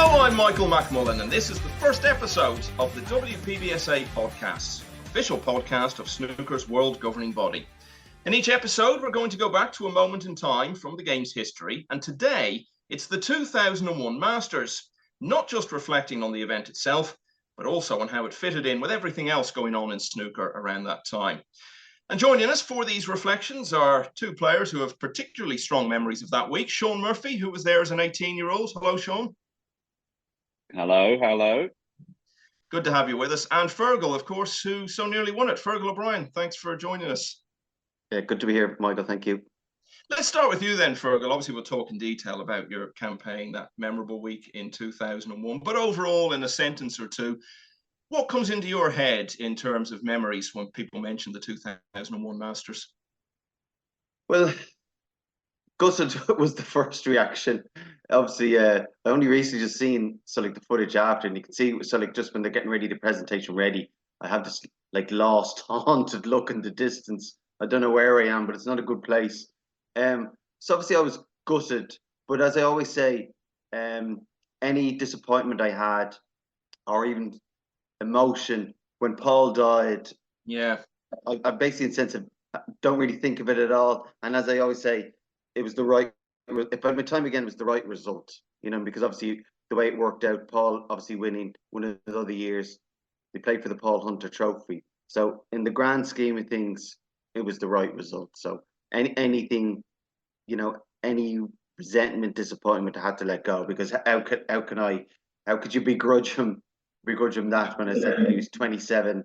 Hello, I'm Michael McMullan, and this is the first episode of the WPBSA Podcast, official podcast of snooker's world governing body. In each episode, we're going to go back to a moment in time from the game's history, and today it's the 2001 Masters, not just reflecting on the event itself, but also on how it fitted in with everything else going on in snooker around that time. And joining us for these reflections are two players who have particularly strong memories of that week. Shaun Murphy, who was there as an 18-year-old. Hello, Shaun. Hello. Good to have you with us. And Fergal, of course, who so nearly won it. Fergal O'Brien, thanks for joining us. Yeah, good to be here, Michael. Thank you. Let's start with you then, Fergal. Obviously, we'll talk in detail about your campaign, that memorable week in 2001. But overall, in a sentence or two, what comes into your head in terms of memories when people mention the 2001 Masters? Well, gutted was the first reaction. Obviously, I only recently just seen the footage after, and you can see just when they're getting ready, the presentation ready, I have this lost, haunted look in the distance. I don't know where I am, but it's not a good place. So obviously I was gutted, but as I always say, any disappointment I had, or even emotion when Paul died, I basically in sense of don't really think of it at all. And as I always say, it was the right. If by my time again, it was the right result, because obviously the way it worked out, Paul obviously winning one of the other years, they played for the Paul Hunter Trophy. So in the grand scheme of things, it was the right result. So anything, any resentment, disappointment, I had to let go, because how could you begrudge him that when I said he was 27,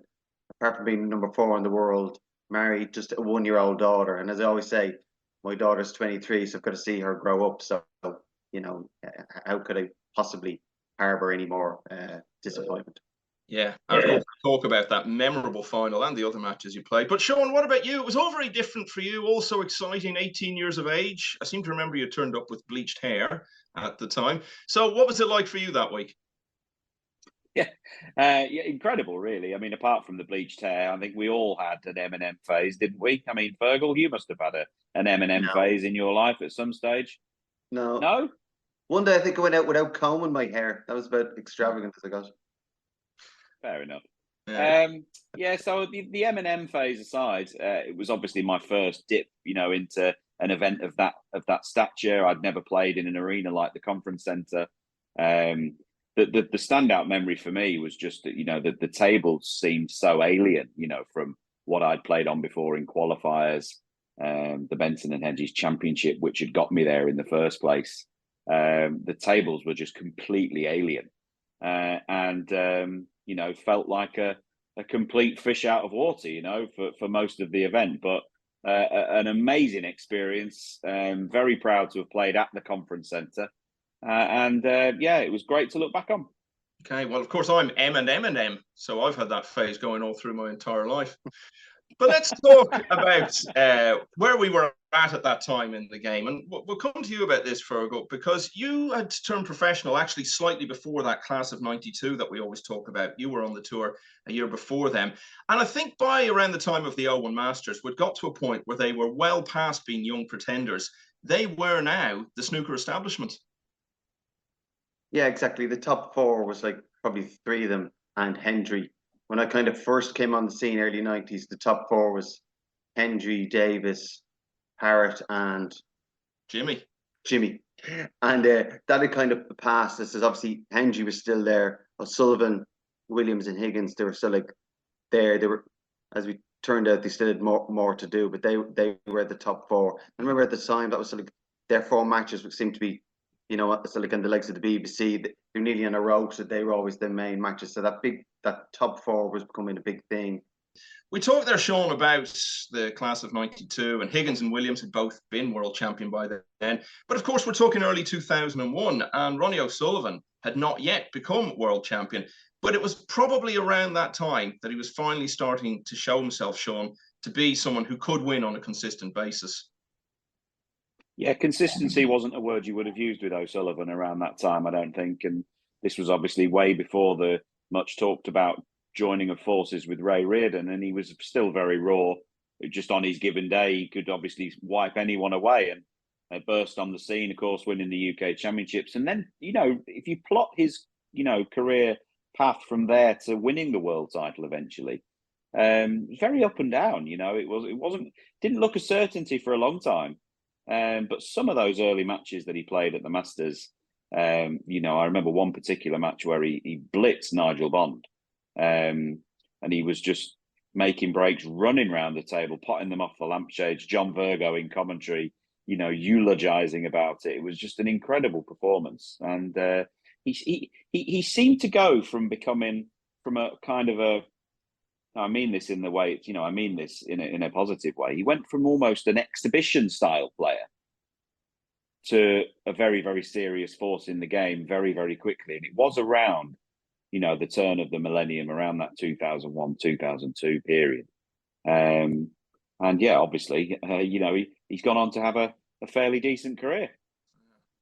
apart from being number 4 in the world, married, just a 1-year-old daughter, and as I always say, my daughter's 23, so I've got to see her grow up. So, how could I possibly harbour any more disappointment? Yeah, and of course, we'll talk about that memorable final and the other matches you played. But Shaun, what about you? It was all very different for you, also exciting, 18 years of age. I seem to remember you turned up with bleached hair at the time. So what was it like for you that week? Yeah, incredible, really. I mean, apart from the bleached hair, I think we all had an Eminem phase, didn't we? I mean, Fergal, you must have had an Eminem phase in your life at some stage. No? One day I think I went out without combing my hair. That was about extravagant as I got. Fair enough. Yeah. So the Eminem phase aside, it was obviously my first dip, into an event of that stature. I'd never played in an arena like the Conference Centre. The standout memory for me was just that, the tables seemed so alien, from what I'd played on before in qualifiers, the Benson and Hedges Championship, which had got me there in the first place. The tables were just completely alien, and felt like a complete fish out of water, for most of the event. But an amazing experience. Very proud to have played at the Conference Centre. It was great to look back on. Okay, well, of course, I'm Eminem, so I've had that phase going all through my entire life. But let's talk about where we were at that time in the game. And we'll come to you about this, Fergal, because you had turned professional actually slightly before that class of 92 that we always talk about. You were on the tour a year before them. And I think by around the time of the 01 Masters, we'd got to a point where they were well past being young pretenders. They were now the snooker establishment. Yeah, exactly. The top 4 was probably 3 of them and Hendry. When I kind of first came on the scene, early 90s, the top 4 was Hendry, Davis, Parrott, and Jimmy. And that had kind of passed. This is obviously Hendry was still there. O'Sullivan, Williams, and Higgins, they were still there. They were, as we turned out, they still had more to do, but they were at the top 4. I remember at the time that was their 4 matches, which seemed to be, on the likes of the BBC, they're nearly on a row, so they were always the main matches. So that top 4 was becoming a big thing. We talked there, Shaun, about the class of 92, and Higgins and Williams had both been world champion by then. But of course, we're talking early 2001, and Ronnie O'Sullivan had not yet become world champion. But it was probably around that time that he was finally starting to show himself, Shaun, to be someone who could win on a consistent basis. Yeah, consistency wasn't a word you would have used with O'Sullivan around that time, I don't think. And this was obviously way before the much talked about joining of forces with Ray Reardon, and he was still very raw. Just on his given day, he could obviously wipe anyone away. And burst on the scene, of course, winning the UK Championships. And then, if you plot his, career path from there to winning the world title eventually, very up and down. Didn't look a certainty for a long time. But some of those early matches that he played at the Masters, I remember one particular match where he blitzed Nigel Bond, and he was just making breaks, running around the table, potting them off the lampshades. John Virgo in commentary, eulogizing about it. It was just an incredible performance, and he seemed to go from becoming from a kind of a. I mean this in the way, I mean this in a positive way. He went from almost an exhibition style player to a very, very serious force in the game very, very quickly. And it was around, the turn of the millennium, around that 2001, 2002 period. And yeah, obviously, he's gone on to have a fairly decent career.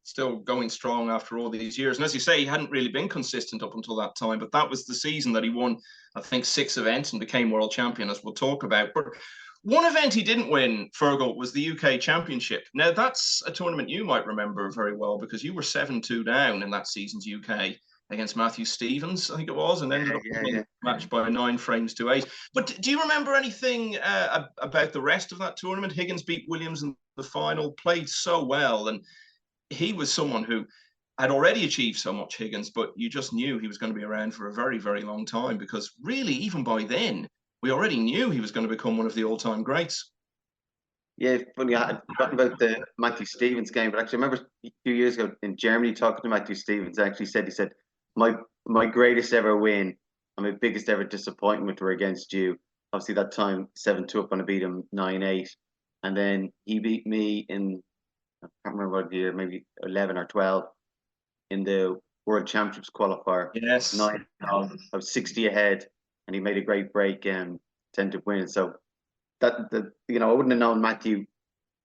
Still going strong after all these years. And as you say, he hadn't really been consistent up until that time, but that was the season that he won, I think, 6 events and became world champion, as we'll talk about. But one event he didn't win, Fergal, was the UK Championship. Now, that's a tournament you might remember very well because you were 7-2 down in that season's UK against Matthew Stevens, I think it was, and ended up winning the match by 9 frames to 8. But do you remember anything about the rest of that tournament? Higgins beat Williams in the final, played so well, and he was someone who had already achieved so much, Higgins, but you just knew he was going to be around for a very, very long time because really, even by then, we already knew he was going to become one of the all-time greats. Yeah, funny, I had forgotten about the Matthew Stevens game, but actually I remember a few years ago in Germany talking to Matthew Stevens, he said, my greatest ever win and my biggest ever disappointment were against you. Obviously that time, 7-2 up, and I beat him 9-8. And then he beat me in, I can't remember what year, maybe 11 or 12 in the World Championships qualifier. Yes. I was 60 ahead, and he made a great break and tended to win. So I wouldn't have known Matthew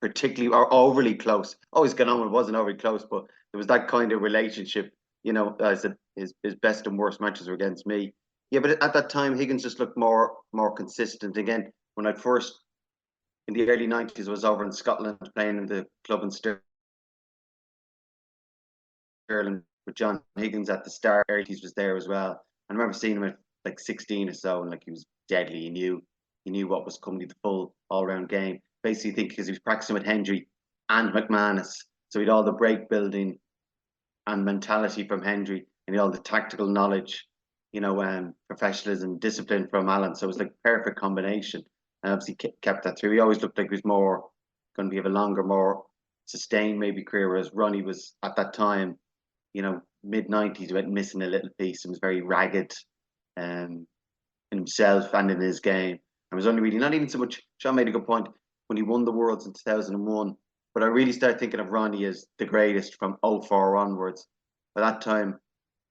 particularly or overly close. Always got on, it wasn't overly close, but there was that kind of relationship. I said his best and worst matches were against me. Yeah, but at that time Higgins just looked more consistent. Again, when I first in the early 90s, I was over in Scotland playing in the club in Stirling with John Higgins at the start. He was there as well. I remember seeing him at like 16 or so, and he was deadly. He knew what was coming, the full all-round game. Basically, I think because he was practicing with Hendry and McManus, so he had all the break building and mentality from Hendry, and he had all the tactical knowledge, professionalism, discipline from Alan. So it was like a perfect combination. And obviously kept that through. He always looked like he was more going to have a longer, more sustained maybe career, whereas Ronnie was at that time, mid-90s, went missing a little piece and was very ragged in himself and in his game. And was only really, not even so much, Shaun made a good point, when he won the Worlds in 2001, but I really started thinking of Ronnie as the greatest from 04 onwards. By that time,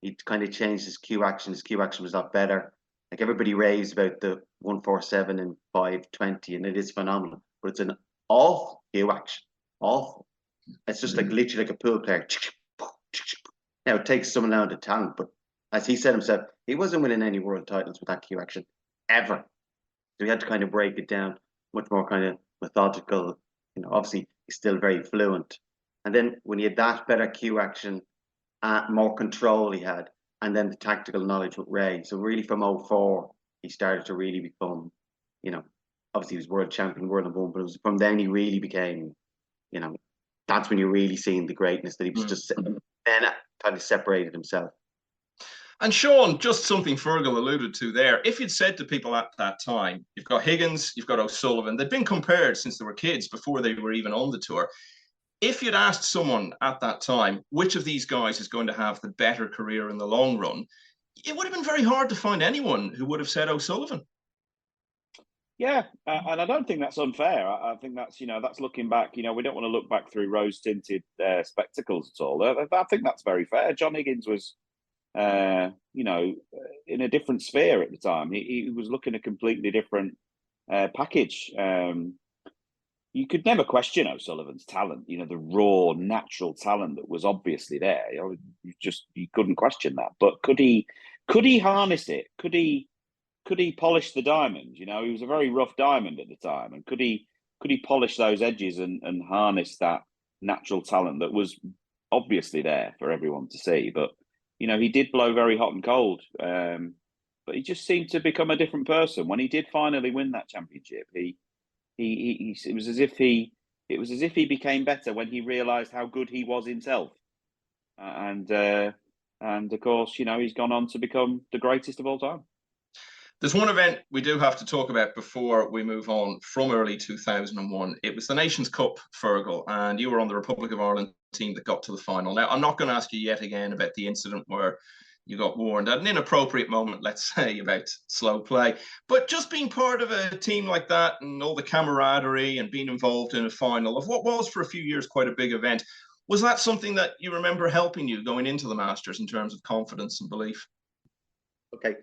he'd kind of changed his cue action. His cue action was a lot better. Like everybody raves about the 147 and 520, and it is phenomenal. But it's an awful cue action. Awful. It's just like literally like a pool player. Now it takes some amount of talent, but as he said himself, he wasn't winning any world titles with that cue action ever. So he had to kind of break it down, much more kind of methodical. Obviously he's still very fluent. And then when he had that better cue action, more control he had. And then the tactical knowledge with Ray. So really from 04, he started to really become, obviously he was world champion, world number one, but it was from then he really became, that's when you're really seeing the greatness that he was just then kind of separated himself. And Shaun, just something Fergal alluded to there. If you'd said to people at that time, you've got Higgins, you've got O'Sullivan, they'd been compared since they were kids before they were even on the tour. If you'd asked someone at that time, which of these guys is going to have the better career in the long run, it would have been very hard to find anyone who would have said O'Sullivan. Yeah, and I don't think that's unfair. I think that's, that's looking back. We don't want to look back through rose-tinted spectacles at all. I think that's very fair. John Higgins was, in a different sphere at the time. He was looking at a completely different package. You could never question O'Sullivan's talent, the raw, natural talent that was obviously there. You couldn't question that. But could he harness it? Could he polish the diamond? He was a very rough diamond at the time. And could he polish those edges and harness that natural talent that was obviously there for everyone to see. But, he did blow very hot and cold. But he just seemed to become a different person. When he did finally win that championship, it was as if he became better when he realised how good he was himself. And of course, he's gone on to become the greatest of all time. There's one event we do have to talk about before we move on from early 2001. It was the Nations Cup, Fergal, and you were on the Republic of Ireland team that got to the final. Now, I'm not going to ask you yet again about the incident where you got warned at an inappropriate moment, let's say, about slow play. But just being part of a team like that and all the camaraderie and being involved in a final of what was for a few years quite a big event, was that something that you remember helping you going into the Masters in terms of confidence and belief? Okay.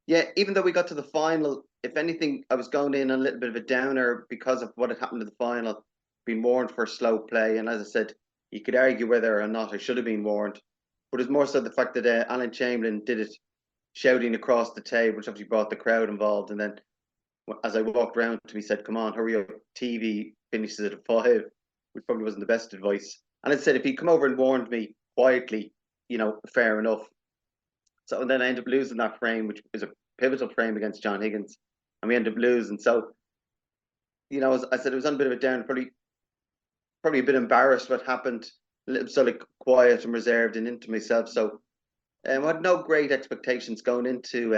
Yeah, even though we got to the final, if anything, I was going in a little bit of a downer because of what had happened in the final, being warned for slow play. And as I said, you could argue whether or not I should have been warned. But it's more so the fact that Alan Chamberlain did it shouting across the table, which obviously brought the crowd involved. And then as I walked around to me, he said, "Come on, hurry up, TV finishes at 5, which probably wasn't the best advice. And I said, if he'd come over and warned me quietly, fair enough. So and then I ended up losing that frame, which was a pivotal frame against John Higgins, and we ended up losing. So, as I said, it was on a bit of a down, probably a bit embarrassed what happened, a little sort of quiet and reserved and into myself. So, I had no great expectations going into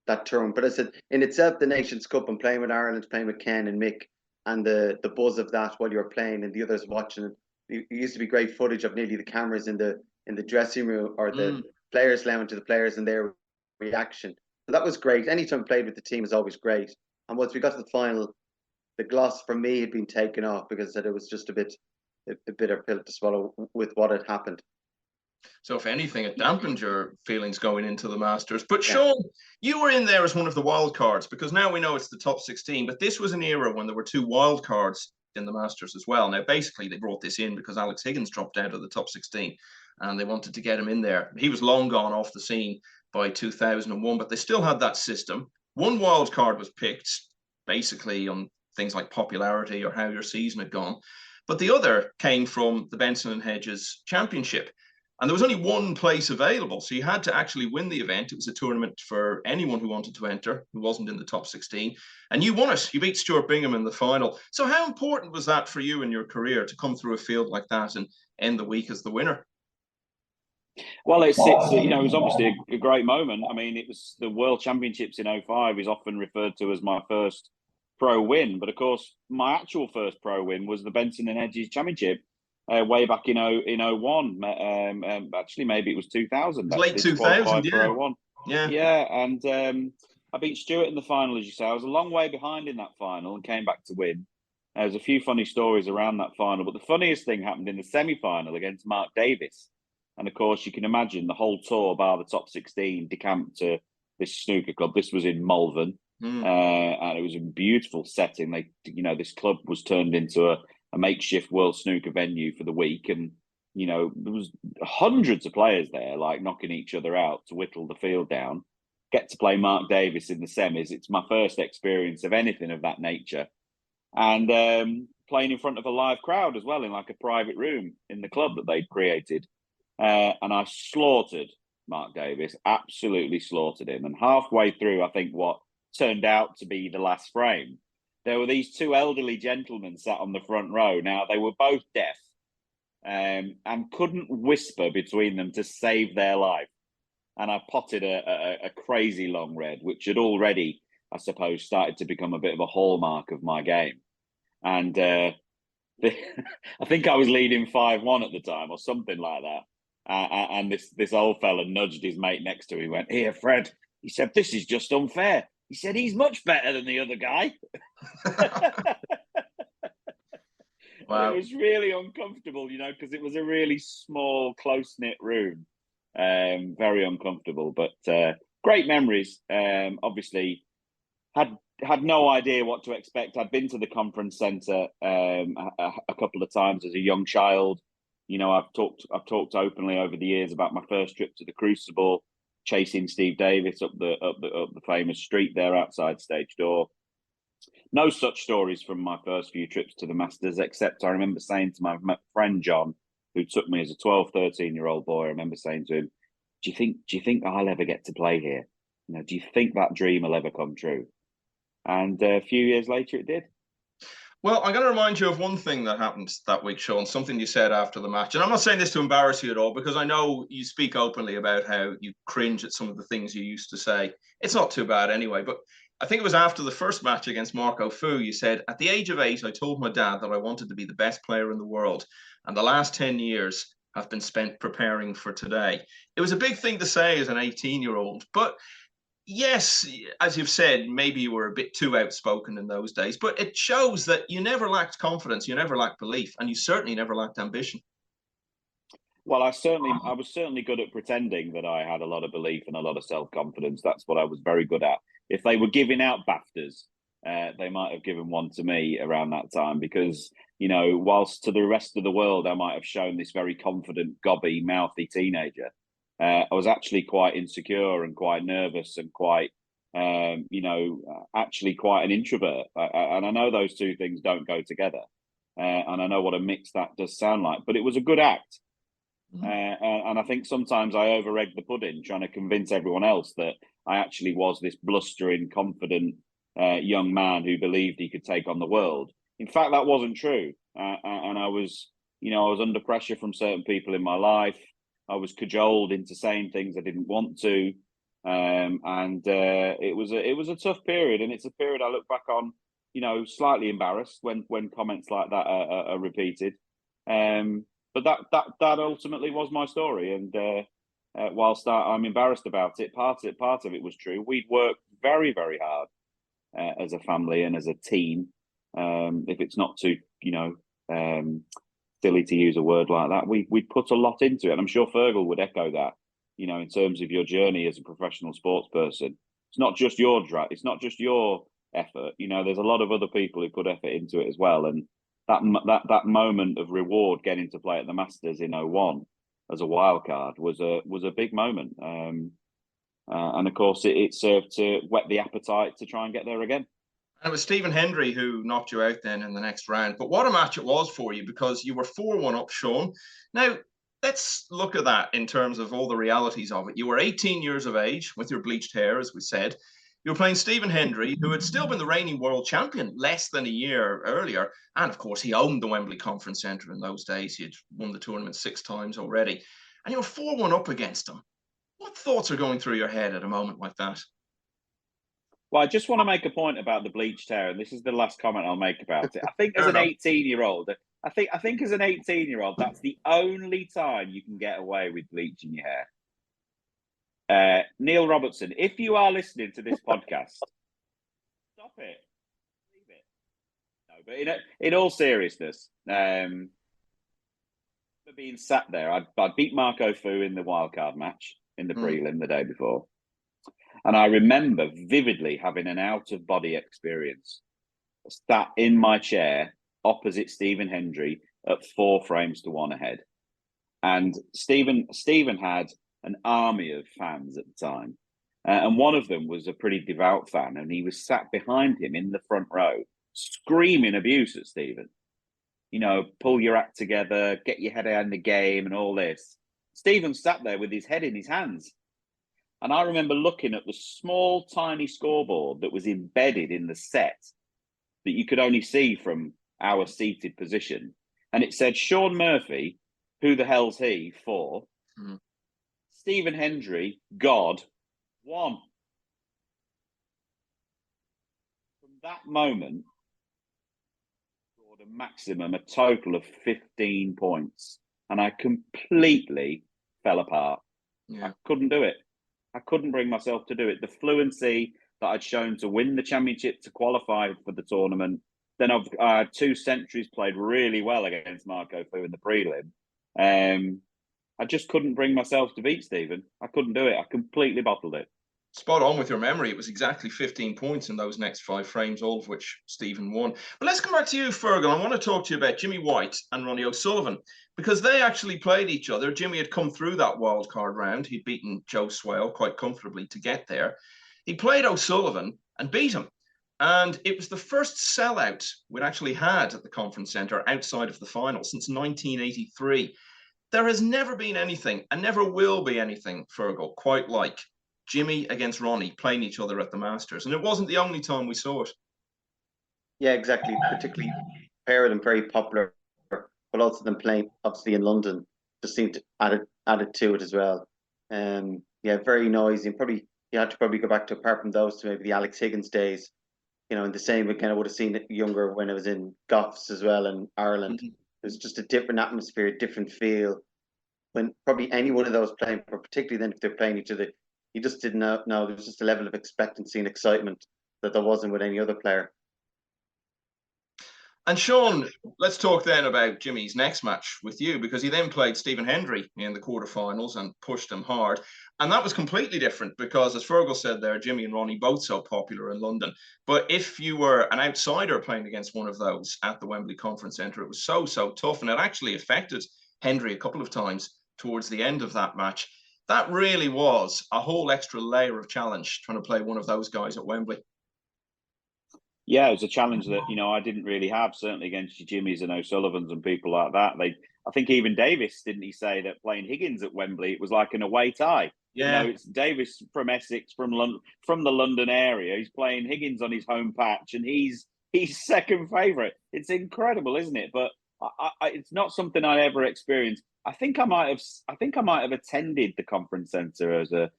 that tournament. But I said, in itself, the Nations Cup and playing with Ireland, playing with Ken and Mick, and the buzz of that while you were playing and the others watching it. It used to be great footage of nearly the cameras in the dressing room or the players lounge to the players and their reaction. So that was great. Anytime I played with the team is always great. And once we got to the final, the gloss for me had been taken off because it was just a bitter pill to swallow with what had happened. So if anything, it dampened your feelings going into the Masters. But Shaun, you were in there as one of the wild cards, because now we know it's the top 16, but this was an era when there were 2 wild cards in the Masters as well. Now, basically, they brought this in because Alex Higgins dropped out of the top 16 and they wanted to get him in there. He was long gone off the scene by 2001, but they still had that system. One wild card was picked basically on things like popularity or how your season had gone. But the other came from the Benson and Hedges Championship. And there was only one place available. So you had to actually win the event. It was a tournament for anyone who wanted to enter, who wasn't in the top 16. And you won it. You beat Stuart Bingham in the final. So how important was that for you in your career to come through a field like that and end the week as the winner? Well, it was obviously a great moment. I mean, it was the World Championships in 2005 is often referred to as my first pro win. But of course, my actual first pro win was the Benson and Hedges Championship. Way back in 2001, actually maybe it was 2000. Late 2000, yeah. Yeah, and I beat Stuart in the final, as you say. I was a long way behind in that final and came back to win. There's a few funny stories around that final, but the funniest thing happened in the semi-final against Mark Davis. And of course, you can imagine the whole tour, bar the top 16, decamped to this snooker club. This was in Malvern, and it was a beautiful setting. This club was turned into a makeshift world snooker venue for the week. And, there was hundreds of players there, like knocking each other out to whittle the field down. Get to play Mark Davis in the semis. It's my first experience of anything of that nature. And playing in front of a live crowd as well in like a private room in the club that they'd created. And I slaughtered Mark Davis, absolutely slaughtered him. And halfway through, I think what turned out to be the last frame, there were these 2 elderly gentlemen sat on the front row. Now, they were both deaf and couldn't whisper between them to save their life. And I potted a crazy long red, which had already, I suppose, started to become a bit of a hallmark of my game. And I think I was leading 5-1 at the time or something like that. And this old fella nudged his mate next to him. He went, "Here, Fred." He said, "This is just unfair." He said, "He's much better than the other guy." Wow. It was really uncomfortable, because it was a really small, close-knit room. Very uncomfortable, but great memories. Obviously, had no idea what to expect. I'd been to the conference centre a couple of times as a young child. I've talked openly over the years about my first trip to the Crucible, chasing Steve Davis up the famous street there outside stage door. No such stories from my first few trips to the Masters, except I remember saying to my friend John, who took me as a 12, 13-year-old boy, I remember saying to him, do you think I'll ever get to play here? Do you think that dream will ever come true? And a few years later, it did. Well, I'm going to remind you of one thing that happened that week, Shaun, something you said after the match. And I'm not saying this to embarrass you at all, because I know you speak openly about how you cringe at some of the things you used to say. It's not too bad anyway, but I think it was after the first match against Marco Fu, you said, at the age of 8, I told my dad that I wanted to be the best player in the world. And the last 10 years have been spent preparing for today. It was a big thing to say as an 18-year-old, but yes, as you've said, maybe you were a bit too outspoken in those days, but it shows that you never lacked confidence, you never lacked belief, and you certainly never lacked ambition. Well, I was certainly good at pretending that I had a lot of belief and a lot of self-confidence. That's what I was very good at. If they were giving out BAFTAs, they might have given one to me around that time because, whilst to the rest of the world, I might have shown this very confident, gobby, mouthy teenager. I was actually quite insecure and quite nervous and quite, actually quite an introvert. And I know those two things don't go together. And I know what a mix that does sound like. But it was a good act. And I think sometimes I over-egged the pudding, trying to convince everyone else that I actually was this blustering, confident young man who believed he could take on the world. In fact, that wasn't true. And I was under pressure from certain people in my life. I was cajoled into saying things I didn't want to, it was a tough period, and it's a period I look back on, slightly embarrassed when comments like that are repeated. But that ultimately was my story, and whilst I'm embarrassed about it, part of it was true. We'd worked very, very hard as a family and as a team. If it's not too, silly to use a word like that, we put a lot into it. And I'm sure Fergal would echo that, in terms of your journey as a professional sports person. It's not just your it's not just your effort. There's a lot of other people who put effort into it as well. And that moment of reward getting to play at the Masters in 2001 as a wild card was a big moment. And of course, it served to whet the appetite to try and get there again. And it was Stephen Hendry who knocked you out then in the next round. But what a match it was for you, because you were 4-1 up, Shaun. Now, let's look at that in terms of all the realities of it. You were 18 years of age with your bleached hair, as we said. You were playing Stephen Hendry, who had still been the reigning world champion less than a year earlier. And of course, he owned the Wembley Conference Centre in those days. He had won the tournament 6 times already. And you were 4-1 up against him. What thoughts are going through your head at a moment like that? Well, I just want to make a point about the bleached hair, and this is the last comment I'll make about it. I think as an 18-year-old, I think as an 18-year-old, that's the only time you can get away with bleaching your hair. Neil Robertson, if you are listening to this podcast, stop it, leave it. No, but in all seriousness, being sat there, I beat Marco Fu in the wildcard match in the prelim the day before. And I remember vividly having an out-of-body experience, sat in my chair opposite Stephen Hendry at 4 frames to 1 ahead. And Stephen had an army of fans at the time. And one of them was a pretty devout fan, and he was sat behind him in the front row, screaming abuse at Stephen. Pull your act together, get your head out in the game and all this. Stephen sat there with his head in his hands. And I remember looking at the small, tiny scoreboard that was embedded in the set that you could only see from our seated position. And it said, Shaun Murphy, who the hell's he, 4. Stephen Hendry, God, 1. From that moment, I scored a total of 15 points. And I completely fell apart. Yeah. I couldn't do it. I couldn't bring myself to do it. The fluency that I'd shown to win the championship, to qualify for the tournament. Then I had 2 centuries, played really well against Marco Fu in the prelim. I just couldn't bring myself to beat Stephen. I couldn't do it. I completely bottled it. Spot on with your memory. It was exactly 15 points in those next 5 frames, all of which Stephen won. But let's come back to you, Fergal. I want to talk to you about Jimmy White and Ronnie O'Sullivan, because they actually played each other. Jimmy had come through that wildcard round. He'd beaten Joe Swale quite comfortably to get there. He played O'Sullivan and beat him. And it was the first sellout we'd actually had at the Conference Centre outside of the final since 1983. There has never been anything, and never will be anything, Fergal, quite like Jimmy against Ronnie playing each other at the Masters. And it wasn't the only time we saw it. Yeah, exactly. Particularly pair of them very popular, but also them playing obviously in London just seemed to add it to it as well. Yeah, very noisy. And probably you had to probably go back to, apart from those, to maybe the Alex Higgins days. And the same again, I would have seen it younger when I was in Goffs as well in Ireland. Mm-hmm. There's just a different atmosphere, different feel. When probably any one of those playing, but particularly then if they're playing each other, you just didn't know. No, there was just a level of expectancy and excitement that there wasn't with any other player. And Shaun, let's talk then about Jimmy's next match with you, because he then played Stephen Hendry in the quarterfinals and pushed him hard. And that was completely different because, as Fergal said there, Jimmy and Ronnie both so popular in London. But if you were an outsider playing against one of those at the Wembley Conference Centre, it was so tough. And it actually affected Hendry a couple of times towards the end of that match. That really was a whole extra layer of challenge, trying to play one of those guys at Wembley. Yeah, it was a challenge that, I didn't really have, certainly against your Jimmys and O'Sullivans and people like that. I think even Davis, didn't he say that playing Higgins at Wembley, it was like an away tie? Yeah. It's Davis from Essex, from the London area. He's playing Higgins on his home patch, and he's second favourite. It's incredible, isn't it? But it's not something I ever experienced. I think I might have attended the Conference Centre as a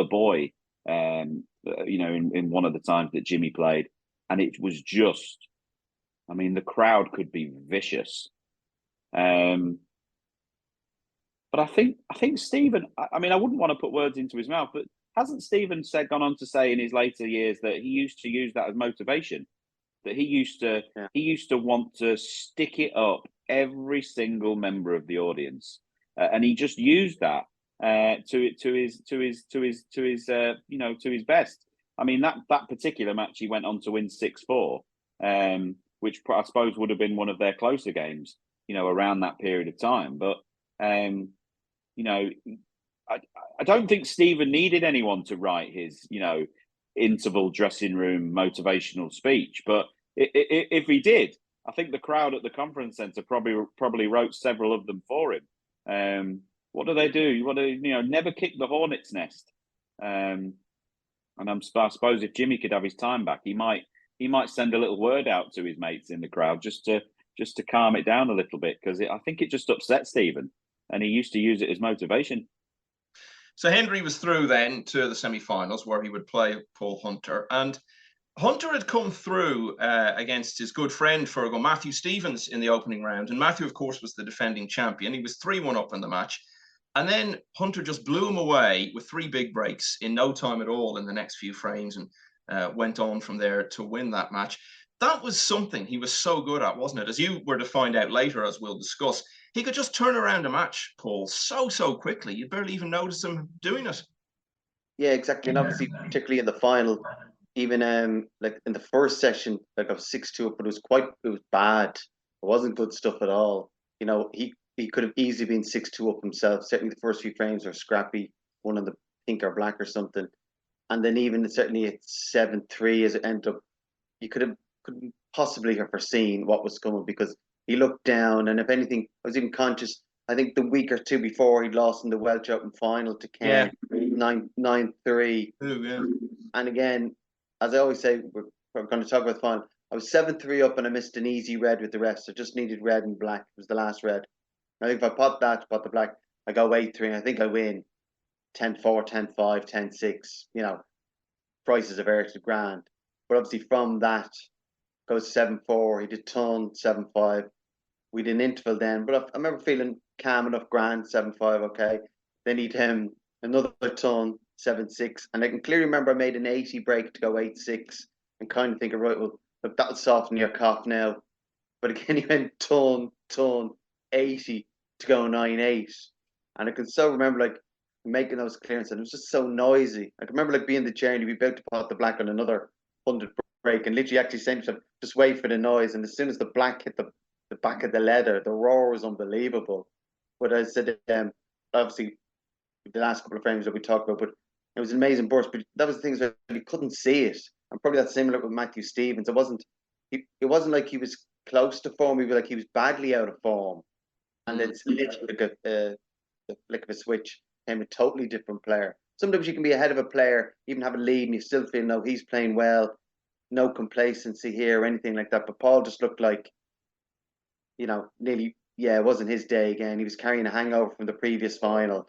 boy, in one of the times that Jimmy played. And it was just, the crowd could be vicious. But I think Stephen, I wouldn't want to put words into his mouth, but hasn't Stephen gone on to say in his later years that he used to use that as motivation? That he used to want to stick it up every single member of the audience, and he just used that to his best. That particular match, he went on to win 6-4, which I suppose would have been one of their closer games, around that period of time. But, I don't think Stephen needed anyone to write his, interval dressing room motivational speech. But if he did, I think the crowd at the Conference Centre probably wrote several of them for him. What do they do? You want to, never kick the hornet's nest. And I suppose if Jimmy could have his time back, he might send a little word out to his mates in the crowd just to calm it down a little bit, because I think it just upset Stephen, and he used to use it as motivation. So Hendry was through then to the semi-finals where he would play Paul Hunter, and Hunter had come through against his good friend Fergal, Matthew Stevens, in the opening round, and Matthew, of course, was the defending champion. He was 3-1 up in the match. And then Hunter just blew him away with 3 big breaks in no time at all in the next few frames, and went on from there to win that match. That was something he was so good at, wasn't it? As you were to find out later, as we'll discuss, he could just turn around a match, Paul, so quickly. You'd barely even notice him doing it. Yeah, exactly. And obviously, particularly in the final, even like in the first session, like of 6-2 up, but it was bad. It wasn't good stuff at all. He could have easily been 6-2 up himself. Certainly the first few frames were scrappy, one on the pink or black or something. And then even certainly at 7-3 as it ended up, you couldn't possibly have foreseen what was coming, because he looked down, and if anything, I was even conscious, I think the week or two before he'd lost in the Welsh Open final to Ken, 9-3. Ooh, yeah. And again, as I always say, we're going to talk about the final. I was 7-3 up and I missed an easy red with the rest. I just needed red and black. It was the last red. I think if I pot the black, I go 8-3, and I think I win 10-4, 10-5, 10-6. Prices of air to grand. But obviously from that goes 7-4. He did ton 7-5. We did an interval then, but I remember feeling calm enough, grand 7-5. Okay, then he'd another ton 7-6, and I can clearly remember I made an 80 break to go 8-6, and kind of thinking, right, well, look, that'll soften your cough now. But again, he went ton 80 to go 9-8, and I can still remember like making those clearances, and it was just so noisy. I can remember like being in the chair and he'd be about to pot the black on another 100 break, and literally actually saying to him, just wait for the noise. And as soon as the black hit the back of the leather, the roar was unbelievable. But I said, obviously the last couple of frames that we talked about, but it was an amazing burst. But that was the thing, that you couldn't see it. And probably that's similar with Matthew Stevens. It wasn't like he was close to form. He was like he was badly out of form, and it's literally like the flick of a switch, came a totally different player. Sometimes you can be ahead of a player, even have a lead, and you still feel no, he's playing well, no complacency here or anything like that. But Paul just looked like, nearly, it wasn't his day again. He was carrying a hangover from the previous final,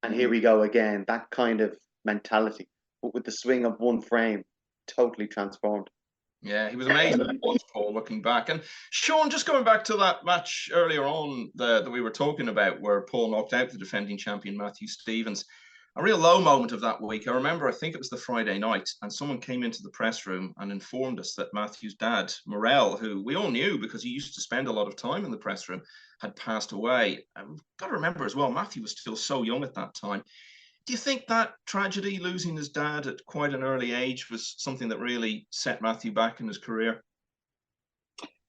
and here we go again. That kind of mentality, but with the swing of one frame, totally transformed. Yeah, he was amazing, Paul, looking back. And Shaun, just going back to that match earlier on that we were talking about, where Paul knocked out the defending champion, Matthew Stevens, a real low moment of that week. I remember, I think it was the Friday night, and someone came into the press room and informed us that Matthew's dad, Morel, who we all knew because he used to spend a lot of time in the press room, had passed away. And we've got to remember as well, Matthew was still so young at that time. Do you think that tragedy, losing his dad at quite an early age, was something that really set Matthew back in his career?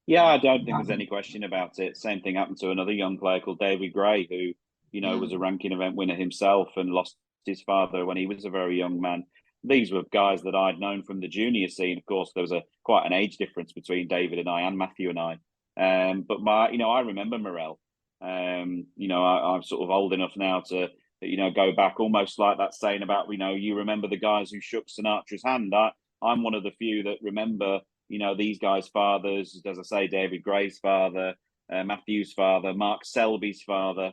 Yeah, I don't think there's any question about it. Same thing happened to another young player called David Gray, who, was a ranking event winner himself and lost his father when he was a very young man. These were guys that I'd known from the junior scene. Of course, there was quite an age difference between David and I, and Matthew and I. But I remember Morel. I'm sort of old enough now to go back, almost like that saying about, you remember the guys who shook Sinatra's hand. I'm one of the few that remember, these guys' fathers, as I say, David Gray's father, Matthew's father, Mark Selby's father.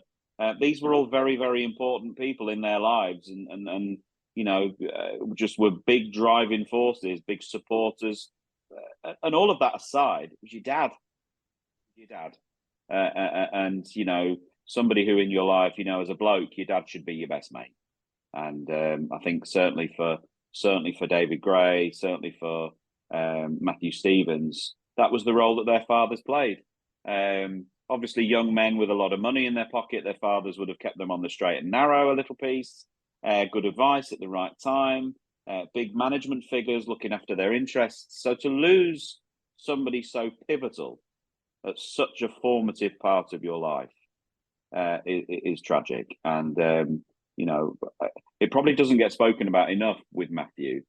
These were all very, very important people in their lives, and just were big driving forces, big supporters. And all of that aside, it was your dad. And somebody who in your life, as a bloke, your dad should be your best mate. And I think certainly for David Gray, certainly for Matthew Stevens, that was the role that their fathers played. Obviously, young men with a lot of money in their pocket, their fathers would have kept them on the straight and narrow a little piece, good advice at the right time, big management figures looking after their interests. So to lose somebody so pivotal at such a formative part of your life is tragic. And, it probably doesn't get spoken about enough with Matthew,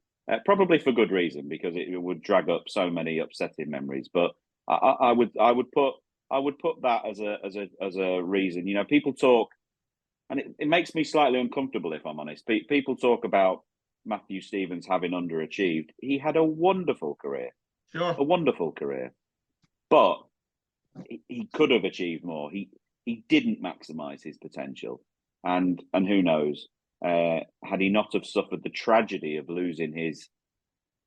probably for good reason, because it would drag up so many upsetting memories. But I would put that as a reason. People talk, and it makes me slightly uncomfortable, if I'm honest. People talk about Matthew Stevens having underachieved. He had a wonderful career. Sure. A wonderful career. But he could have achieved more. He didn't maximise his potential. And who knows, had he not have suffered the tragedy of losing his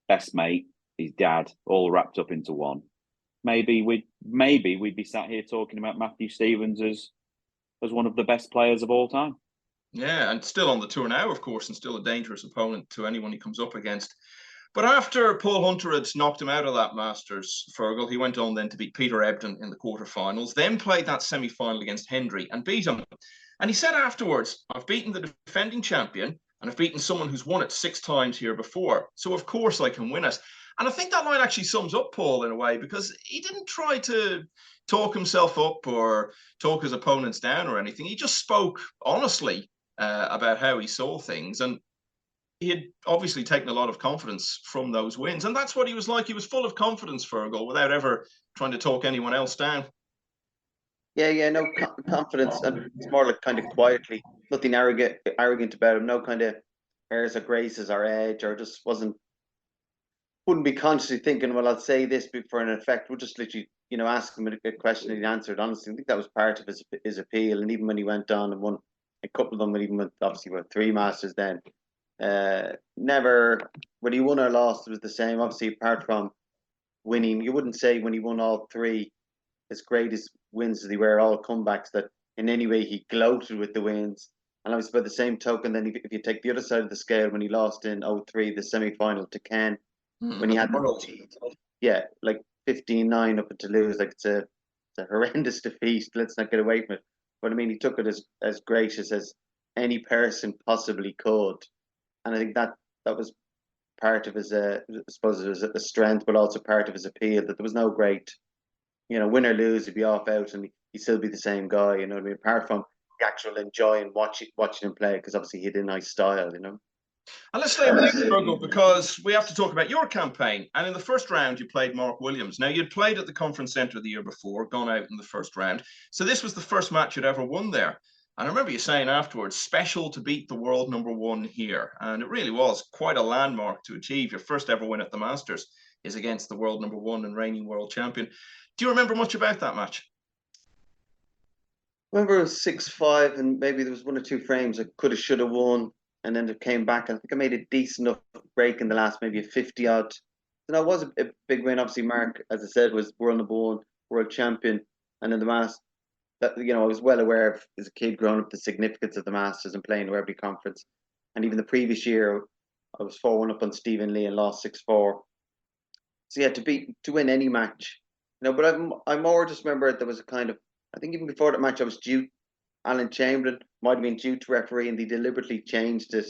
best mate, his dad, all wrapped up into one, maybe we'd be sat here talking about Matthew Stevens as one of the best players of all time. Yeah, and still on the tour now, of course, and still a dangerous opponent to anyone he comes up against. But after Paul Hunter had knocked him out of that Masters, Fergal, he went on then to beat Peter Ebdon in the quarterfinals, then played that semi-final against Hendry and beat him. And he said afterwards, I've beaten the defending champion and I've beaten someone who's won it 6 times here before. So of course I can win it. And I think that line actually sums up Paul in a way, because he didn't try to talk himself up or talk his opponents down or anything. He just spoke honestly about how he saw things. And he had obviously taken a lot of confidence from those wins. And that's what he was like. He was full of confidence, Fergal, without ever trying to talk anyone else down. Yeah, no confidence. And it's more like kind of quietly, nothing arrogant about him. No kind of airs or graces or edge, or just wouldn't be consciously thinking, well, I'll say this for an effect. We'll just literally, ask him a question and he answered honestly. I think that was part of his appeal. And even when he went on and won a couple of them, even obviously won 3 Masters then, never, when he won or lost, it was the same. Obviously, apart from winning, you wouldn't say when he won all 3, as great as wins as they were, all comebacks, that in any way he gloated with the wins. And obviously by the same token, then if you take the other side of the scale, when he lost in 03, the semi-final to Ken, when he had like 15-9 up to lose, like it's a horrendous defeat. Let's not get away from it. But I mean, he took it as gracious as any person possibly could. And I think that was part of his, I suppose it was a strength, but also part of his appeal, that there was no great, win or lose, he'd be off out and he'd still be the same guy, you know what I mean? Apart from the actual enjoying watching him play, because obviously he had a nice style, And let's stay with you, Fergal, because we have to talk about your campaign. And in the first round, you played Mark Williams. Now, you'd played at the Conference Centre the year before, gone out in the first round. So this was the first match you'd ever won there. And I remember you saying afterwards, special to beat the world number one here. And it really was quite a landmark to achieve. Your first ever win at the Masters is against the world number one and reigning world champion. Do you remember much about that match? I remember it was 6-5, and maybe there was one or two frames I could have, should have won, and then it came back. I think I made a decent enough break in the last, maybe a 50 odd. And that was a big win. Obviously, Mark, as I said, was world number one, world champion, and in the Masters, that I was well aware of as a kid growing up the significance of the Masters and playing Wembley Conference. And even the previous year, I was 4-1 up on Stephen Lee and lost 6-4. So yeah, to win any match, But I more just remember there was a kind of, I think even before that match, I was due. Alan Chamberlain might have been due to referee, and they deliberately changed it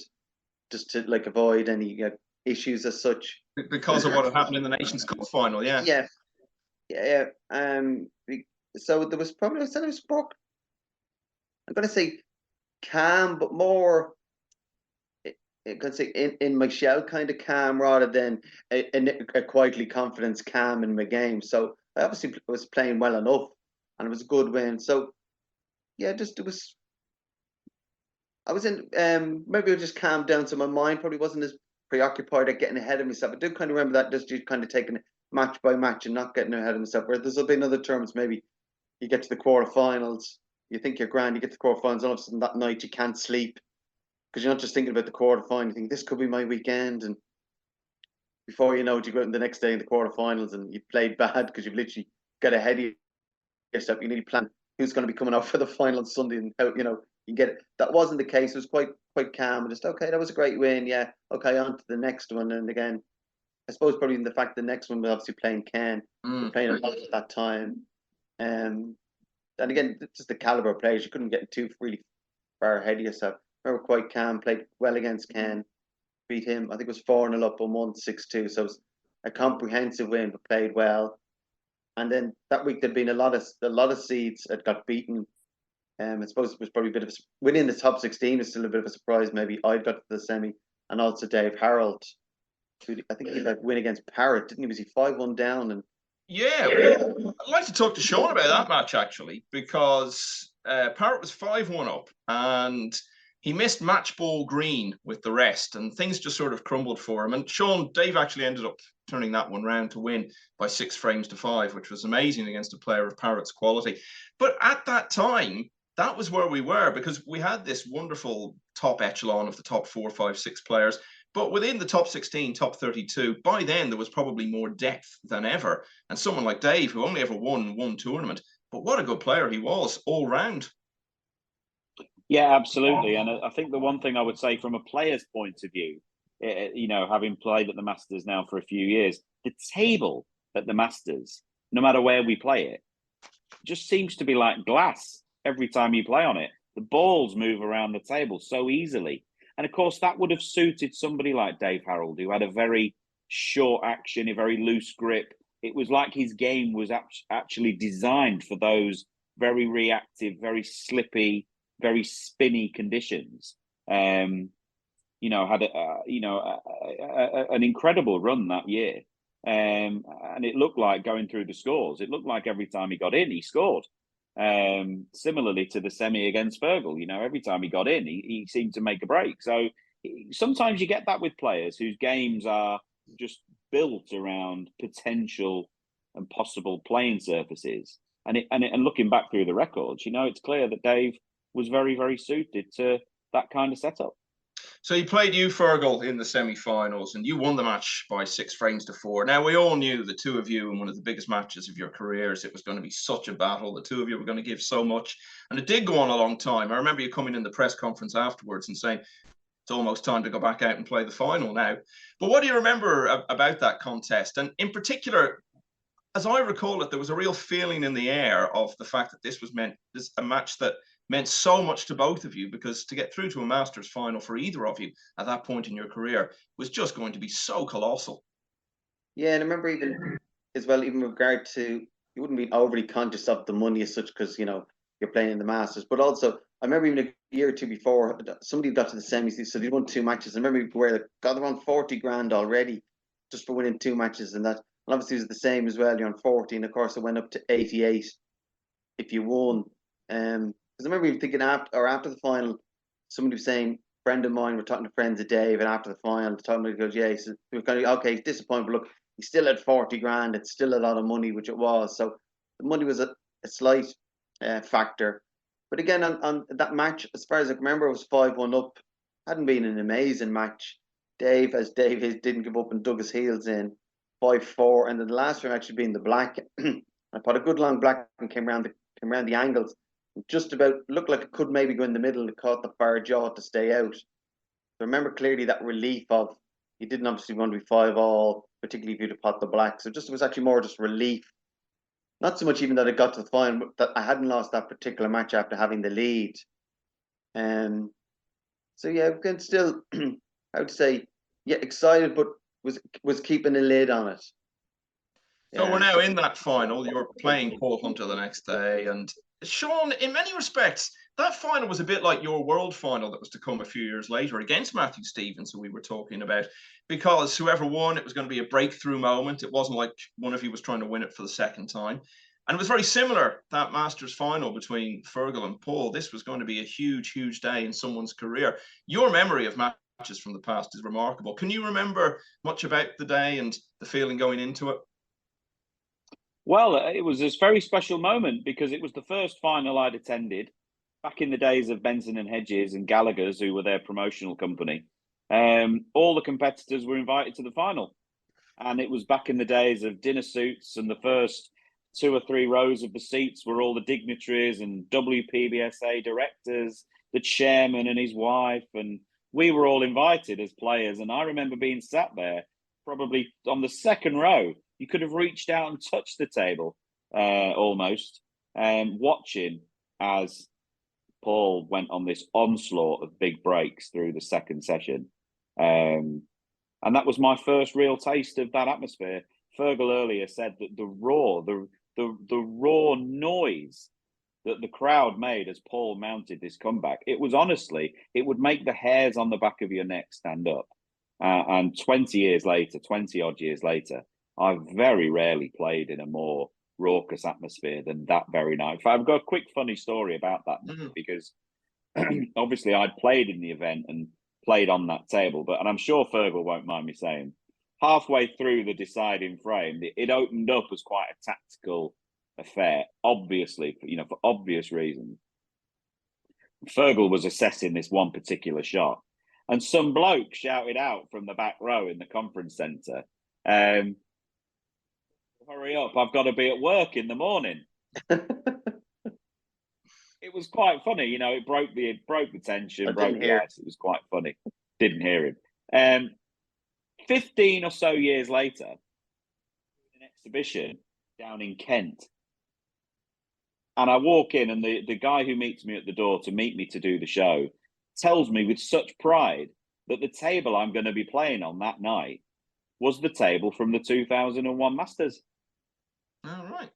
just to avoid any issues as such. Because of what had happened in the Nations Cup final, yeah. Yeah. So there was probably, I said it was more, I'm going to say calm, but more, I'm going to say in my shell kind of calm rather than a quietly confidence calm in my game. So I obviously was playing well enough, and it was a good win. So yeah, I was in, maybe I just calmed down, so my mind probably wasn't as preoccupied at getting ahead of myself. I do kind of remember that, just you kind of taking it match by match and not getting ahead of myself. Where there's been other terms, maybe you get to the quarterfinals, you think you're grand, you get to the quarterfinals, all of a sudden that night you can't sleep because you're not just thinking about the quarterfinal. You think this could be my weekend, and before you know it, you go out in the next day in the quarterfinals and you played bad because you've literally got ahead of yourself. You need to plan who's going to be coming out for the final on Sunday, and how you get it. That wasn't the case. It was quite calm, and just okay, that was a great win. Yeah, okay, on to the next one. And again, I suppose probably the fact the next one was obviously playing Ken, playing a lot at that time. And again, just the caliber of players, you couldn't get too really far ahead of yourself. We were quite calm, played well against Ken, beat him. I think it was 4-0 up and won 6-2. So it was a comprehensive win, but played well. And then that week there'd been a lot of seeds that got beaten. I suppose it was probably a bit of winning the top 16 is still a bit of a surprise. Maybe I got to the semi, and also Dave Harold, who I think he had a win against Parrott, didn't he? Was he 5-1 down? And yeah, I'd like to talk to Shaun about that match actually, because Parrott was 5-1 up, and he missed match ball green with the rest, and things just sort of crumbled for him. And Shaun, Dave actually ended up turning that one round to win by 6 frames to 5, which was amazing against a player of Parrott's quality. But at that time, that was where we were, because we had this wonderful top echelon of the top 4, 5, 6 players. But within the top 16, top 32, by then there was probably more depth than ever. And someone like Dave, who only ever won one tournament, but what a good player he was all round. Yeah, absolutely. And I think the one thing I would say from a player's point of view, having played at the Masters now for a few years, the table at the Masters, no matter where we play it, just seems to be like glass every time you play on it. The balls move around the table so easily. And of course, that would have suited somebody like Dave Harold, who had a very short action, a very loose grip. It was like his game was actually designed for those very reactive, very slippy, very spinny conditions. Had an incredible run that year, and it looked like going through the scores. It looked like every time he got in, he scored. Similarly to the semi against Fergal, every time he got in, he seemed to make a break. So sometimes you get that with players whose games are just built around potential and possible playing surfaces. And looking back through the records, it's clear that Dave was very, very suited to that kind of setup. So he played you, Fergal, in the semi-finals, and you won the match by 6 frames to 4. Now, we all knew, the two of you, in one of the biggest matches of your careers, it was going to be such a battle. The two of you were going to give so much, and it did go on a long time. I remember you coming in the press conference afterwards and saying, it's almost time to go back out and play the final now. But what do you remember about that contest? And in particular, as I recall it, there was a real feeling in the air of the fact that this was a match that meant so much to both of you, because to get through to a Masters final for either of you at that point in your career was just going to be so colossal. Yeah, and I remember even with regard to, you wouldn't be overly conscious of the money as such, because you're playing in the Masters. But also, I remember even a year or two before, somebody got to the semis, so they won 2 matches. I remember where God, they won 40 grand already just for winning 2 matches, and that. And obviously, it was the same as well. You're on 40, and of course, it went up to 88 if you won. Because I remember even thinking after the final, somebody was saying, friend of mine, we're talking to friends of Dave, and after the final, talking about, he goes, yeah, he said, we were kind of, okay, he's disappointed, but look, he still had 40 grand. It's still a lot of money, which it was. So the money was a slight factor. But again, on that match, as far as I remember, it was 5-1 up. Hadn't been an amazing match. Dave didn't give up and dug his heels in. 5-4, and then the last round actually being the black. I put a good long black and came around the angles. Just about looked like it could maybe go in the middle and caught the far jaw to stay out. So I remember clearly that relief of he didn't obviously want to be 5-all, particularly if you'd have pot the black. So just it was actually more just relief. Not so much even that I got to the final, but that I hadn't lost that particular match after having the lead. So yeah, again, still, I would say, yeah, excited, but was keeping a lid on it. So we're now in that final. You're playing Paul Hunter the next day. And Shaun, in many respects, that final was a bit like your world final that was to come a few years later against Matthew Stevens, who we were talking about, because whoever won, it was going to be a breakthrough moment. It wasn't like one of you was trying to win it for the second time. And it was very similar, that Masters final between Fergal and Paul. This was going to be a huge, huge day in someone's career. Your memory of matches from the past is remarkable. Can you remember much about the day and the feeling going into it? Well, it was a very special moment because it was the first final I'd attended back in the days of Benson and Hedges and Gallagher's, who were their promotional company. All the competitors were invited to the final. And it was back in the days of dinner suits, and the first 2 or 3 rows of the seats were all the dignitaries and WPBSA directors, the chairman and his wife. And we were all invited as players. And I remember being sat there probably on the second row. You could have reached out and touched the table almost, watching as Paul went on this onslaught of big breaks through the second session. And that was my first real taste of that atmosphere. Fergal earlier said that the raw noise that the crowd made as Paul mounted this comeback, it was honestly, it would make the hairs on the back of your neck stand up. And 20 odd years later, I've very rarely played in a more raucous atmosphere than that very night. I've got a quick funny story about that because obviously I'd played in the event and played on that table, and I'm sure Fergal won't mind me saying, halfway through the deciding frame, it opened up as quite a tactical affair, obviously, for obvious reasons. Fergal was assessing this one particular shot, and some bloke shouted out from the back row in the conference centre, hurry up, I've got to be at work in the morning. It was quite funny, it broke the tension, broke the ice. It was quite funny. Didn't hear him. 15 or so years later, an exhibition down in Kent. And I walk in, and the guy who meets me at the door to meet me to do the show tells me with such pride that the table I'm going to be playing on that night was the table from the 2001 Masters. All right.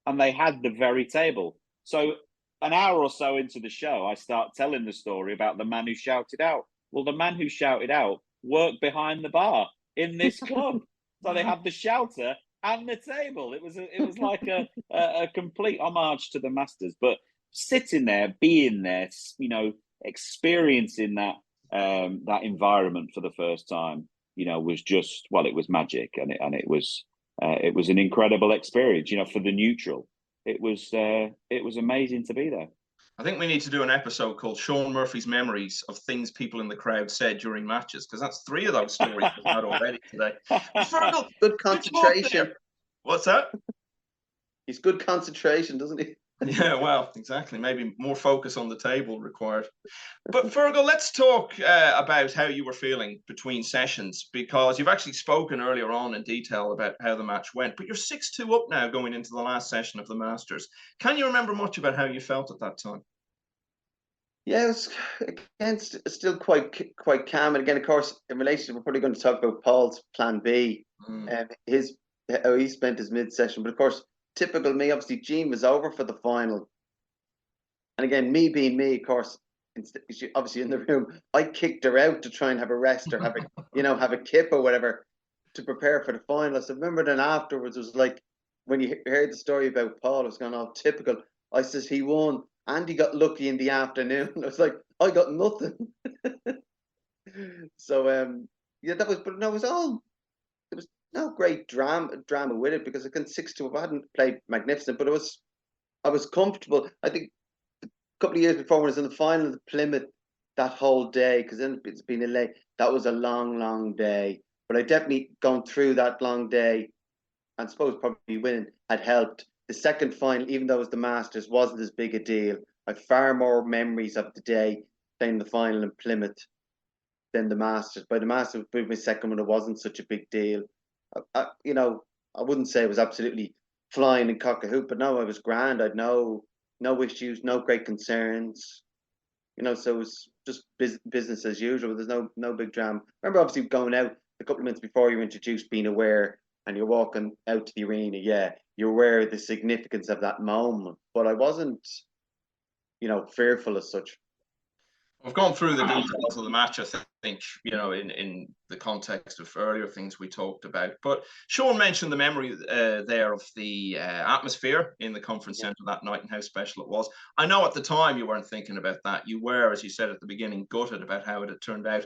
And they had the very table. So an hour or so into the show, I start telling the story about the man who shouted out. Well, the man who shouted out worked behind the bar in this club. So they had the shouter and the table. It was like a complete homage to the Masters. But sitting there, being there, experiencing that environment for the first time, was just, well, it was magic, and it was an incredible experience. For the neutral, it was amazing to be there. I think we need to do an episode called Shaun Murphy's Memories of Things People in the Crowd Said During Matches, because that's 3 of those stories we've had already today. Fergal, good concentration. What's that? He's good concentration, doesn't he? Yeah, well, exactly. Maybe more focus on the table required. But Fergal, let's talk about how you were feeling between sessions, because you've actually spoken earlier on in detail about how the match went. But you're 6-2 up now going into the last session of the Masters. Can you remember much about how you felt at that time? Yeah, it was again still quite calm. And again, of course, in relation, we're probably going to talk about Paul's plan B, and how he spent his mid-session. But of course, typical me, obviously, Jean was over for the final. And again, me being me, of course, obviously in the room, I kicked her out to try and have a rest or have a, have a kip or whatever to prepare for the final. So I remember then afterwards, it was like, when you heard the story about Paul, it was going, oh, typical. I says, he won and he got lucky in the afternoon. I was like, I got nothing. So, yeah, but no, there was no great drama with it because against 6-2, I hadn't played magnificent, but I was comfortable. I think a couple of years before when I was in the final of Plymouth, that whole day, because then it's been a late, that was a long, long day. But I definitely gone through that long day, and I suppose probably winning had helped. The second final, even though it was the Masters, wasn't as big a deal. I have far more memories of the day playing the final in Plymouth than the Masters. By the Masters, my second one, it wasn't such a big deal. I wouldn't say it was absolutely flying in cock a hoop, but no, I was grand. I'd no issues, no great concerns. So it was just business as usual. There's no big drama. Remember, obviously, going out a couple of minutes before you're introduced, being aware, and you're walking out to the arena. Yeah, you're aware of the significance of that moment. But I wasn't, fearful as such. We've gone through the details of the match, I think, in the context of earlier things we talked about. But Shaun mentioned the memory there of the atmosphere in the conference centre that night and how special it was. I know at the time you weren't thinking about that. You were, as you said at the beginning, gutted about how it had turned out.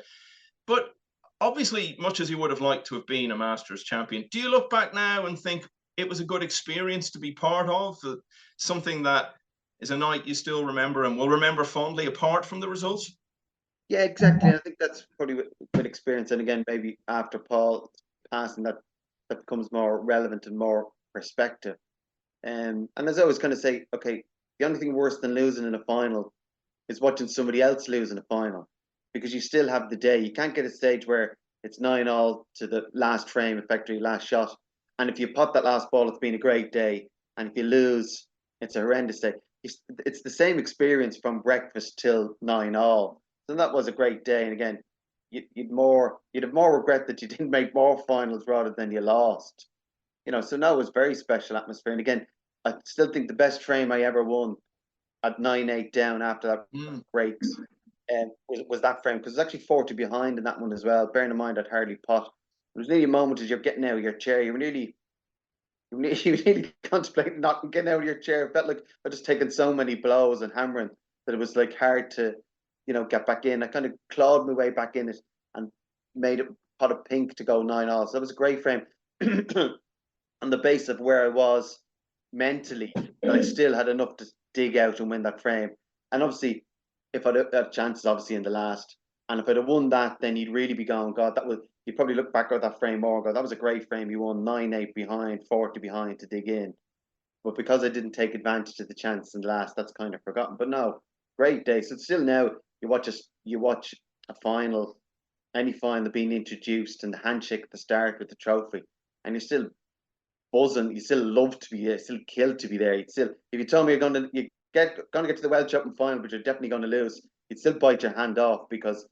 But obviously, much as you would have liked to have been a Masters champion, do you look back now and think it was a good experience to be part of? Something that is a night you still remember and will remember fondly apart from the results? Yeah, exactly. I think that's probably with experience. And again, maybe after Paul passing, that becomes more relevant and more perspective. And as I always kind of say, okay, the only thing worse than losing in a final is watching somebody else lose in a final, because you still have the day. You can't get a stage where it's 9-all to the last frame, effectively last shot. And if you pot that last ball, it's been a great day. And if you lose, it's a horrendous day. It's the same experience from breakfast till 9-all. So that was a great day. And again, you'd have more regret that you didn't make more finals rather than you lost. So no, it was very special atmosphere. And again, I still think the best frame I ever won at 9-8 down after that breaks was that frame, because it was actually 40 behind in that one as well. Bearing in mind I'd hardly pot. It was nearly a moment as you're getting out of your chair. You were nearly contemplating not getting out of your chair. It felt like I'd just taken so many blows and hammering that it was like hard to, get back in. I kind of clawed my way back in it and made it pot of pink to go 9-all. So that was a great frame. On the base of where I was mentally, that I still had enough to dig out and win that frame. And obviously, if I'd had chances, obviously in the last, and if I'd have won that, then you'd really be going, God, you'd probably look back at that frame more and go, that was a great frame. You won 9-8 behind, 40 behind to dig in. But because I didn't take advantage of the chance in the last, that's kind of forgotten. But no, great day. So still now you watch a final, any final being introduced, and the handshake at the start with the trophy, and you're still buzzing. You still love to be there, still kill to be there. You'd still, if you told me you're gonna get to the Welsh Open final, but you're definitely going to lose, you'd still bite your hand off, because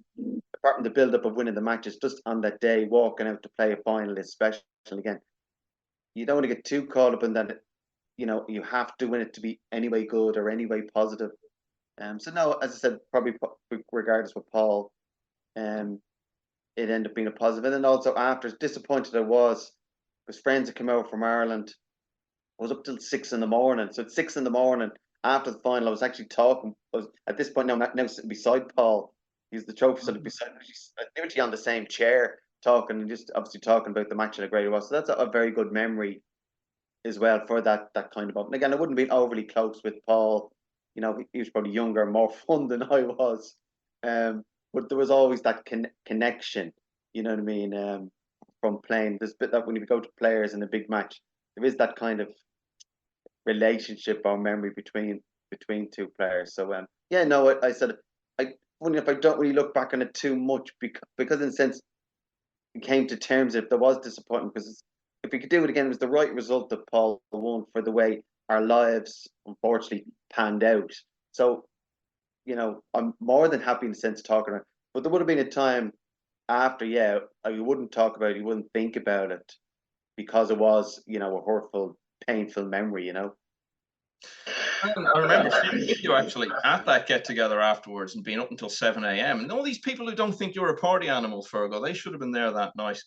apart from the build up of winning the matches, just on that day walking out to play a final is special. Again, you don't want to get too caught up in that. You have to win it to be anyway good or anyway positive. So no, as I said, probably regardless with Paul, it ended up being a positive. And then also after, as disappointed I was, because friends had come over from Ireland. I was up till 6 in the morning. So at 6 in the morning after the final, I was actually talking. At this point now sitting beside Paul. He's the trophy sitting beside me. They were actually on the same chair talking, and just obviously talking about the match and how great it was. So that's a very good memory as well for that kind of moment. Again, I wouldn't be overly close with Paul. He was probably younger and more fun than I was. But there was always that connection, you know what I mean, from playing. There's a bit that when you go to players in a big match, there is that kind of relationship or memory between two players. So yeah, no, I said, funny enough, I don't really look back on it too much, because in a sense it came to terms if there was disappointment, because if we could do it again, it was the right result that Paul won for the way our lives unfortunately panned out. So I'm more than happy in a sense talking about it. But there would have been a time after, yeah, you wouldn't talk about it, you wouldn't think about it, because it was, a hurtful, painful memory, I remember sitting with you actually at that get-together afterwards and being up until 7 a.m. And all these people who don't think you're a party animal, Fergal, they should have been there that night.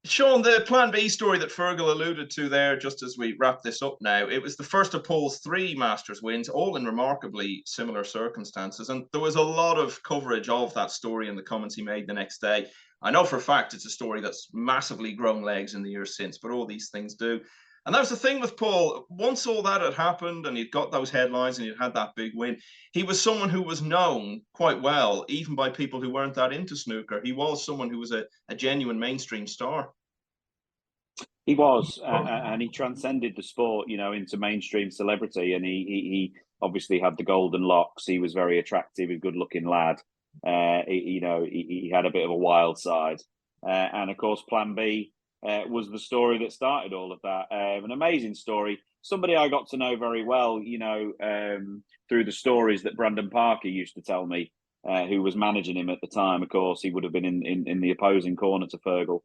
Shaun, the Plan B story that Fergal alluded to there, just as we wrap this up now, it was the first of Paul's 3 Masters wins, all in remarkably similar circumstances. And there was a lot of coverage of that story and the comments he made the next day. I know for a fact it's a story that's massively grown legs in the years since, but all these things do. And that was the thing with Paul. Once all that had happened and he'd got those headlines and he'd had that big win, he was someone who was known quite well, even by people who weren't that into snooker. He was someone who was a genuine mainstream star. He was, and he transcended the sport, into mainstream celebrity. And he obviously had the golden locks. He was very attractive, a good-looking lad. He had a bit of a wild side. And of course, Plan B was the story that started all of that. An amazing story. Somebody I got to know very well, through the stories that Brandon Parker used to tell me, who was managing him at the time. Of course, he would have been in the opposing corner to Fergal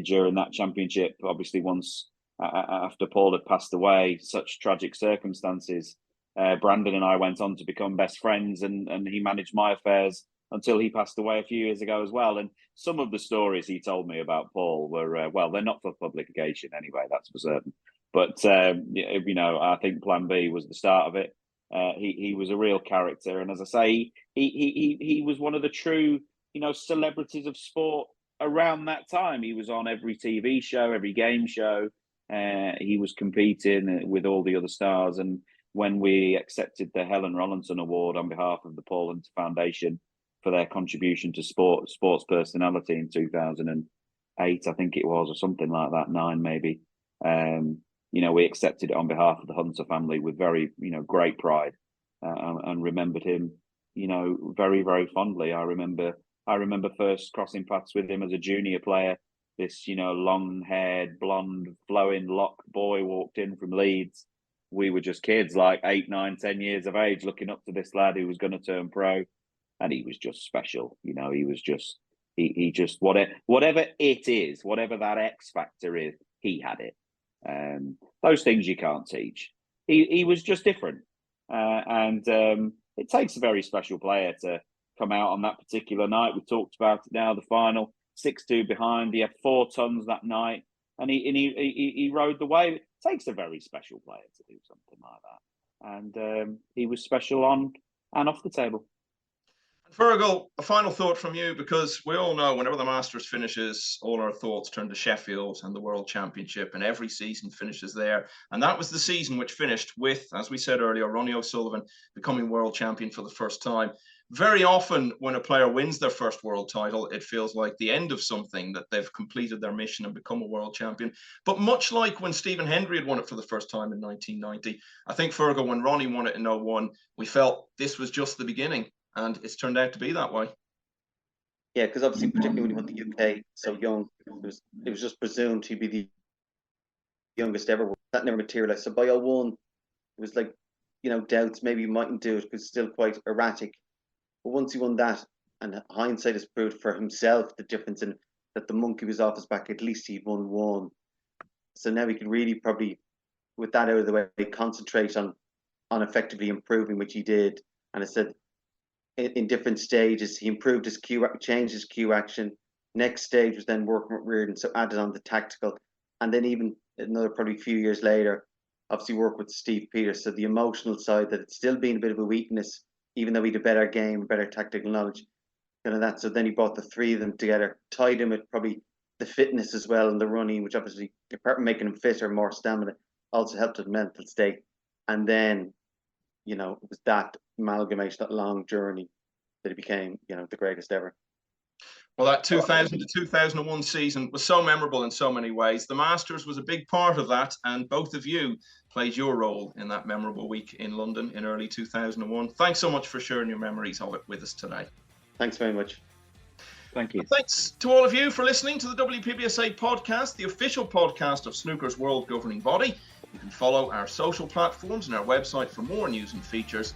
during that championship. Obviously, once after Paul had passed away, such tragic circumstances, Brandon and I went on to become best friends, and he managed my affairs until he passed away a few years ago as well. And some of the stories he told me about Paul were, they're not for publication anyway, that's for certain. But, I think Plan B was the start of it. He was a real character. And as I say, he was one of the true, celebrities of sport around that time. He was on every TV show, every game show. He was competing with all the other stars. And when we accepted the Helen Rollinson Award on behalf of the Paul Hunter Foundation for their contribution to sports personality in 2008, I think it was, or something like that, 9 maybe. We accepted it on behalf of the Hunter family with very, great pride, and remembered him, very, very fondly. I remember first crossing paths with him as a junior player. This, long-haired, blonde, flowing locked boy walked in from Leeds. We were just kids, like 8, 9, 10 years of age, looking up to this lad who was going to turn pro. And he was just special. He was just, he just, whatever it is, whatever that X factor is, he had it. Those things you can't teach. He was just different. And it takes a very special player to come out on that particular night. We talked about it now, the final, 6-2 behind. He had 4 tons that night, and he rode the wave. It takes a very special player to do something like that. And he was special on and off the table. Fergal, a final thought from you, because we all know whenever the Masters finishes, all our thoughts turn to Sheffield and the World Championship, and every season finishes there. And that was the season which finished with, as we said earlier, Ronnie O'Sullivan becoming world champion for the first time. Very often when a player wins their first world title, it feels like the end of something, that they've completed their mission and become a world champion. But much like when Stephen Hendry had won it for the first time in 1990, I think, Fergal, when Ronnie won it in 2001, we felt this was just the beginning. And it's turned out to be that way. Yeah, because obviously, particularly when he went to the UK so young, it was just presumed he'd be the youngest ever. That never materialised. So by 2001, it was like, doubts, maybe he mightn't do it because it's still quite erratic. But once he won that, and hindsight has proved for himself the difference in that the monkey was off his back, at least he'd won 1. So now he can really probably, with that out of the way, concentrate on effectively improving, which he did. And I said, in different stages, he improved his cue, changed his cue action. Next stage was then working with Reardon, so added on the tactical, and then even another probably few years later, obviously work with Steve Peters. So the emotional side, that it's still been a bit of a weakness, even though he had a better game, better tactical knowledge, kind of that. So then he brought the 3 of them together, tied him with probably the fitness as well and the running, which obviously, apart from making him fitter, more stamina, also helped with mental state. And then, it was that amalgamation, that long journey, that he became, the greatest ever. Well, that 2000 to 2001 season was so memorable in so many ways. The Masters was a big part of that, and both of you played your role in that memorable week in London in early 2001. Thanks so much for sharing your memories of it with us today. Thanks very much. Thank you. And thanks to all of you for listening to the WPBSA podcast, the official podcast of snooker's world governing body. You can follow our social platforms and our website for more news and features.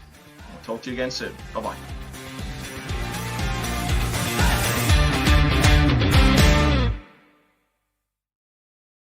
I'll talk to you again soon. Bye-bye.